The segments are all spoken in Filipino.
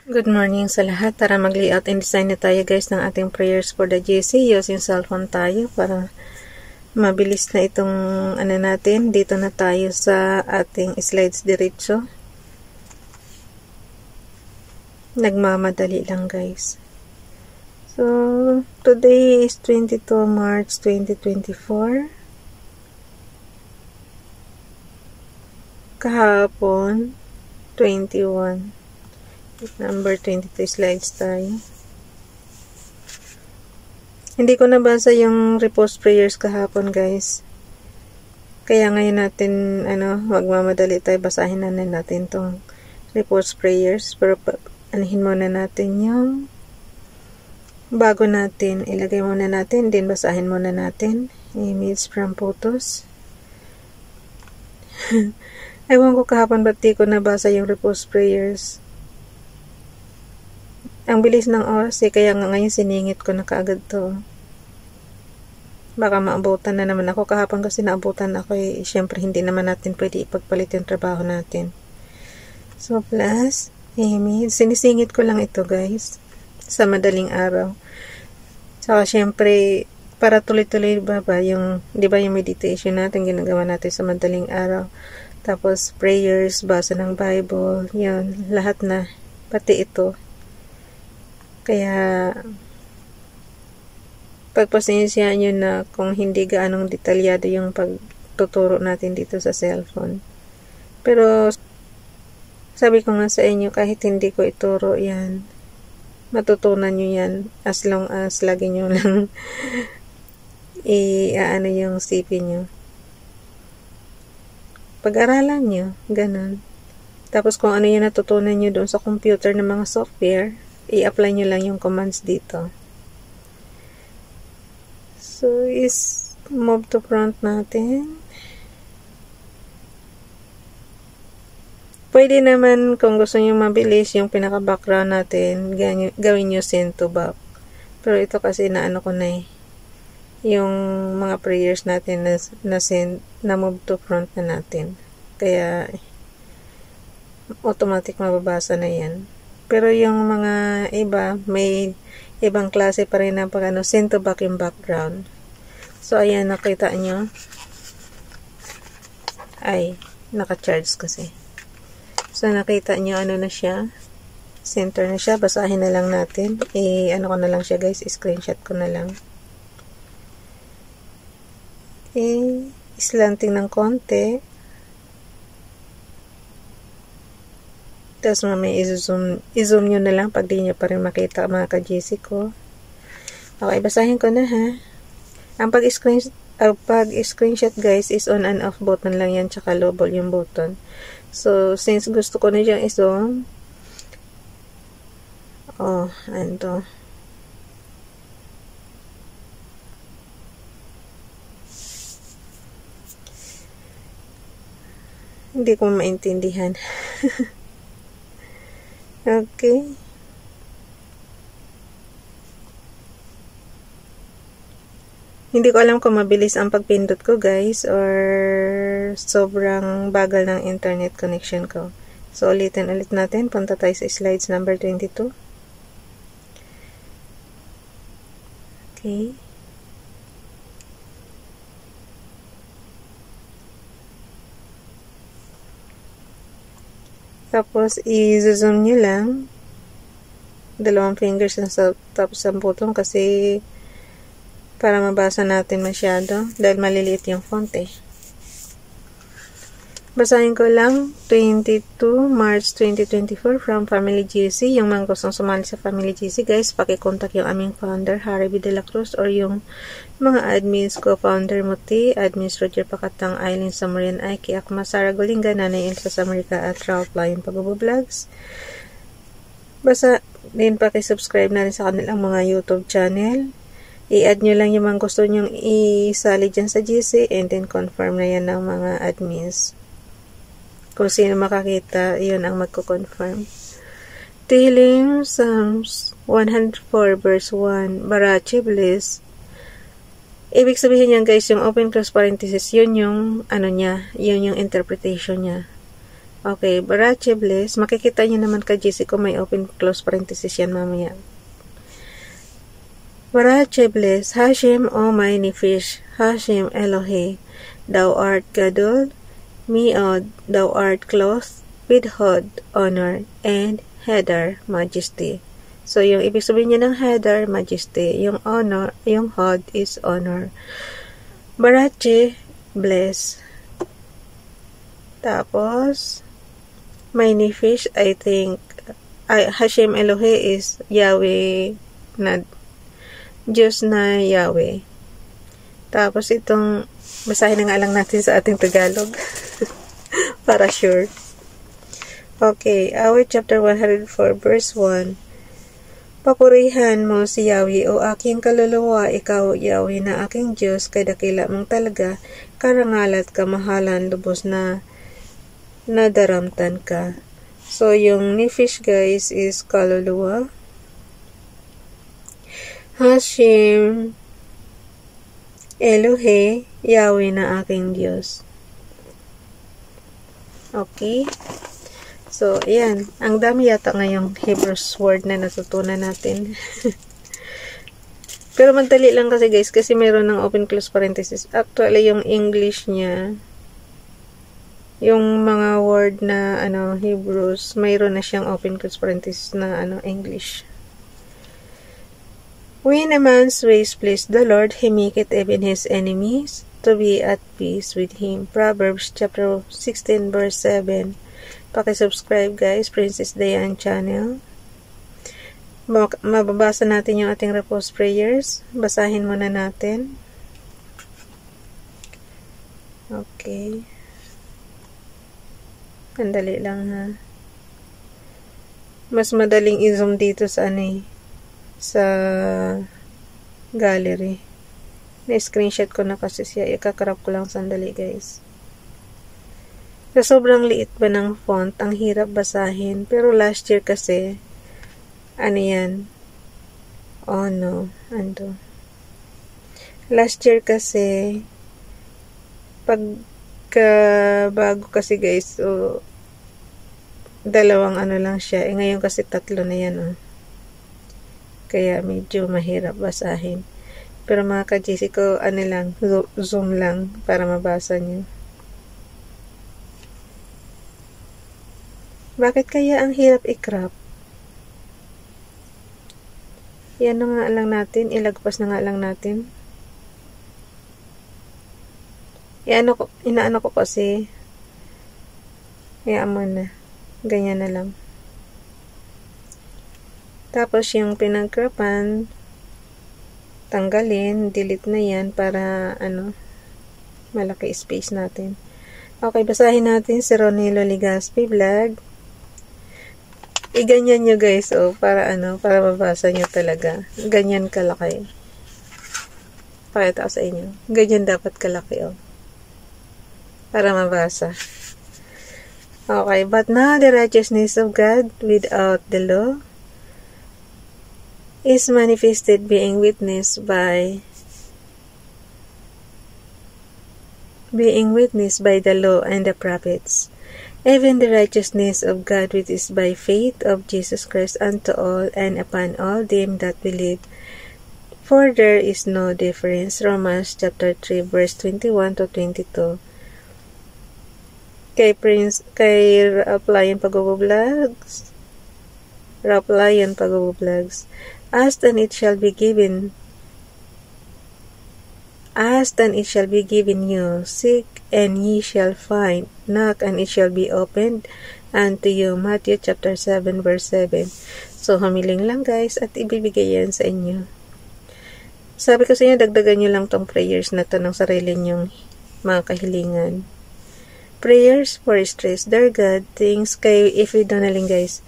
Good morning sa lahat. Tara mag-layout and design na tayo guys ng ating prayers for the GC. Using cellphone tayo para mabilis na itong natin. Dito na tayo sa ating slides diretso. Nagmamadali lang guys. So, today is 22 March 2024. Kahapon, 21. Number 22 slides tayo. Hindi ko nabasa yung repost prayers kahapon guys. Kaya ngayon natin, magmamadali tayo. Basahin na natin tong repost prayers. Pero anahin muna natin yung bago natin. Ilagay muna natin. Then basahin muna natin. Image from photos. Ewan ko kahapon ba't di ko nabasa yung repost prayers. Ang bilis ng oras kaya nga ngayon siningit ko na kaagad to. Baka maabutan na naman ako. Kahapon kasi naabutan ako syempre hindi naman natin pwede ipagpalit yung trabaho natin. So plus, sinisingit ko lang ito guys. Sa madaling araw. Saka syempre, para tuloy-tuloy ba yung, di ba yung meditation natin, ginagawa natin sa madaling araw. Tapos prayers, basa ng Bible, yun, lahat na. Pati ito. Kaya, pagpasensyahan nyo na kung hindi gaanong detalyado yung pagtuturo natin dito sa cellphone. Pero, sabi ko nga sa inyo, kahit hindi ko ituro yan, matutunan nyo yan as long as lagi nyo lang yung sipin nyo. Pag-aralan nyo, ganun. Tapos kung ano yung natutunan nyo doon sa computer ng mga software, i-apply nyo lang yung commands dito. So, is move to front natin. Pwede naman, kung gusto nyo mabilis, yung pinaka-background natin, gawin nyo send to back. Pero ito kasi ko na yung mga prayers natin na move to front na natin. Kaya, automatic mababasa na yan. Pero yung mga iba, may ibang klase pa rin na pag send to back yung background. So, ayan, nakita nyo. Ay, naka-charge kasi. So, nakita nyo, na siya. Center na siya. Basahin na lang natin. Ko na lang siya, guys. Screenshot ko na lang. Islanting ng konti. Tapos mamaya i-zoom nyo na lang pag di nyo pa rin makita mga ka-GC ko. Okay, basahin ko na ha. Ang pag-screenshot guys is on and off button lang yan tsaka low volume button. So, since gusto ko na diyang i-zoom, ando. Hindi ko maintindihan. Okay. Hindi ko alam kung mabilis ang pagpindot ko guys or sobrang bagal ng internet connection ko. So ulitin ulit natin. Punta tayo sa slides number 22. Okay. Tapos, i-zoom nyo lang. Dalawang fingers na sa tapos ng button kasi para mabasa natin masyado dahil maliliit yung font Basahin ko lang 22 March 2024 from Family GC. Yung mga gustong sumali sa Family GC guys, pakikontak yung aming founder Harry B. De La Cruz or yung mga admins ko, founder Muti, admins Roger Pakatang, Eileen Samarian, Aiki Akma, Sara Golinga, Nanay Elsa Samarika at Ralph Lion Pag-vlogs. Basta din pakisubscribe na rin sa kanilang mga YouTube channel. I-add nyo lang yung mga gusto nyong isali dyan sa GC and then confirm na yan ng mga admins. Kung sino makakita, yun ang magko-confirm. Tehillim Psalms 104 verse 1, Barachi Bliss. Ibig sabihin yan guys, yung open close parenthesis, yun yung yun yung interpretation niya. Okay, Barache bless. Makikita nyo naman ka GC ko may open close parenthesis yan mamaya. Barache bless. Hashem o my nifish. Hashem Elohe. Thou art Gadol. Meod. Thou art clothed with Hod, honor, and Heder, majesty. So, yung ibig sabihin niya ng Heder, majesty. Yung honor, yung Hod is honor. Barache, bless. Tapos, my nifish, I think, Hashem Elohe is Yahweh na, Diyos na Yahweh. Tapos, itong, basahin na nga lang natin sa ating Tagalog. Para sure. Okay, awit chapter 104, verse 1. Papurihan mo si Yahweh o aking kaluluwa, ikaw Yahweh na aking Diyos, kay dakila mong talaga, karangal at kamahalan, lubos na nadaramtan ka. So, yung nifish guys is kaluluwa. Hashem Elohe, Yahweh na aking Diyos. Okay. So, ayan. Ang dami yata ngayong Hebrews word na natutunan natin. Pero madali lang kasi guys, kasi meron ng open close parenthesis. Actually, yung English niya, yung mga word na Hebrews, mayroon na siyang open close parenthesis na English. When a man's ways please the Lord, he maketh even his enemies to be at peace with him. Proverbs chapter 16 verse 7. Paki-subscribe guys, Princess Dayan channel. Mababasa natin yung ating repose prayers. Basahin muna natin. Okay. Andali lang ha. Mas madaling i-zoom dito sa sa gallery. Na-screenshot ko na kasi siya. Ikakarap ko lang sandali guys. Sa sobrang liit ba ng font, ang hirap basahin. Pero last year kasi, yan? Oh no, ando. Last year kasi, bago kasi guys, dalawang lang siya. Ngayon kasi 3 na yan, Kaya medyo mahirap basahin. Pero mga ka-GC ko, lang, zoom lang para mabasa niyo. Bakit kaya ang hirap i-crop? Yan na nga lang natin. Ilagpas na nga lang natin. Inaano ko kasi. Hayaan mo na. Ganyan na lang. Tapos yung pinag-cropan, tanggalin. Delete na yan para malaki space natin. Okay, basahin natin si Ronilo Ligaspi Vlog. Iganyan nyo guys, para para mabasa nyo talaga. Ganyan kalaki. Pakita ko sa inyo. Ganyan dapat kalaki, para mabasa. Okay, but now the righteousness of God without the law is manifested, being witnessed by the law and the prophets. Even the righteousness of God which is by faith of Jesus Christ unto all and upon all them that believe. For there is no difference. Romans chapter 3 verse 21 to 22. Kay Raplayan Pag-Vlogs. Ask and it shall be given. Ask and it shall be given you. Seek and ye shall find. Knock and it shall be opened unto you. Matthew chapter 7 verse 7. So, humiling lang guys at ibibigay yan sa inyo. Sabi ko sa inyo, dagdagan nyo lang tong prayers na to ng sarili nyong mga kahilingan. Prayers for stress. Dear God, things kay if we donaling guys.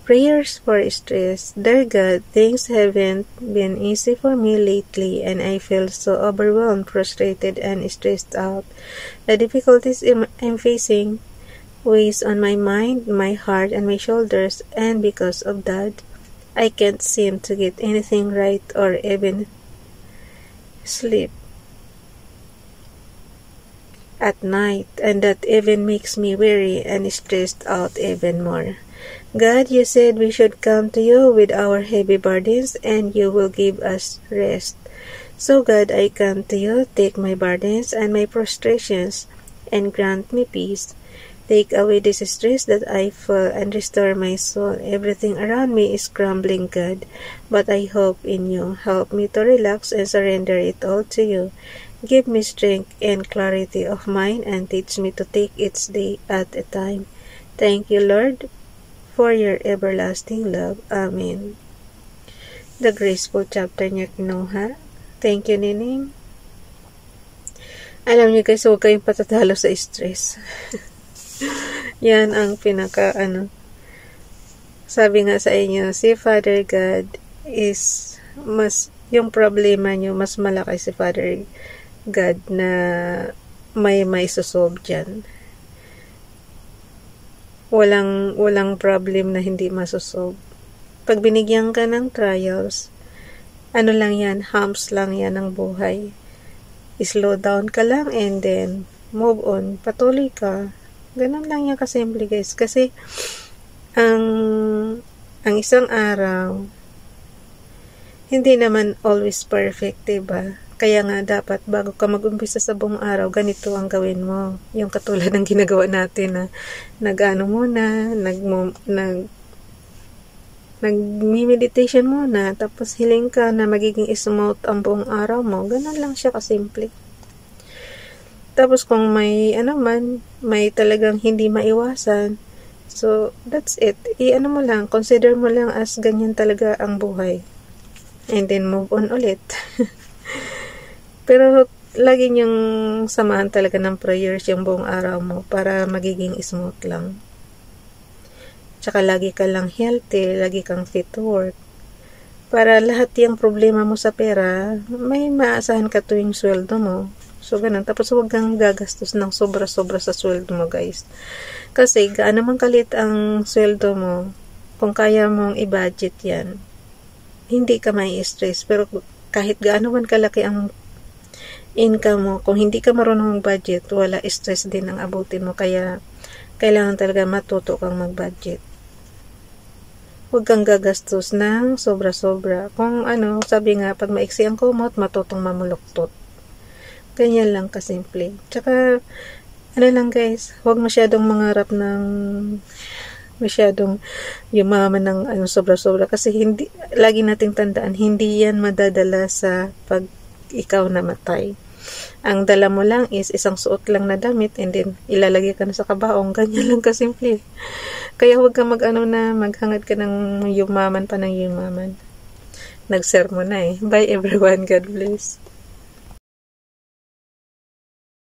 Prayers for stress. Dear God, things haven't been easy for me lately and I feel so overwhelmed, frustrated, and stressed out. The difficulties I'm facing weighs on my mind, my heart, and my shoulders, and because of that, I can't seem to get anything right or even sleep. at night, and that even makes me weary and stressed out even more. God, you said we should come to you with our heavy burdens, and you will give us rest. So God, I come to you, take my burdens and my prostrations, and grant me peace. Take away this stress that I feel and restore my soul. Everything around me is crumbling, God, but I hope in you. Help me to relax and surrender it all to you. Give me strength and clarity of mind, and teach me to take each day at a time. Thank you, Lord, for your everlasting love. Amen. The graceful chapter niya kinuha. Thank you, Nining. Alam niyo guys, huwag kayong patatalo sa stress. Yan ang sabi nga sa inyo, si Father God is yung problema nyo, mas malaki si Father God na may susolve dyan. Walang problem na hindi masosolve. Pag binigyan ka ng trials, lang yan, humps lang yan ng buhay. Slow down ka lang and then move on. Patuloy ka. Ganun lang yan kasimple guys. Kasi ang isang araw hindi naman always perfect, diba? Kaya nga dapat bago ka mag-umpisa sa buong araw, ganito ang gawin mo. Yung katulad ng ginagawa natin na nag-meditation muna, tapos hiling ka na magiging smooth ang buong araw mo. Ganun lang siya kasimple. Tapos kung may talagang hindi maiwasan, so that's it. Mo lang, consider mo lang as ganyan talaga ang buhay. And then move on ulit. Pero lagi niyong samahan talaga ng prayers yung buong araw mo para magiging smooth lang. Tsaka lagi ka lang healthy, lagi kang fit to work. Para lahat yung problema mo sa pera, may maasahan ka tuwing sweldo mo. So, ganun. Tapos, huwag kang gagastos ng sobra-sobra sa sweldo mo, guys. Kasi, gaano man kalit ang sweldo mo, kung kaya mong i-budget yan, hindi ka may stress. Pero, kahit gaano man kalaki ang income mo, kung hindi ka marunong mag-budget, wala stress din ang abutin mo. Kaya, kailangan talaga matuto kang mag-budget. Huwag kang gagastos ng sobra-sobra. Kung sabi nga, pag maiksi ang kumot, matutong mamuluktot. Ganyan lang kasimple. Tsaka, lang guys, huwag masyadong mangarap ng masyadong yumaman ng sobra-sobra. Kasi lagi nating tandaan, hindi yan madadala sa pag ikaw namatay. Ang dala mo lang is isang suot lang na damit and then ilalagay ka na sa kabaong. Ganyan lang kasimple. Kaya huwag ka maghangad ka ng yumaman pa ng yumaman. Nag-share mo na eh. Bye everyone. God bless.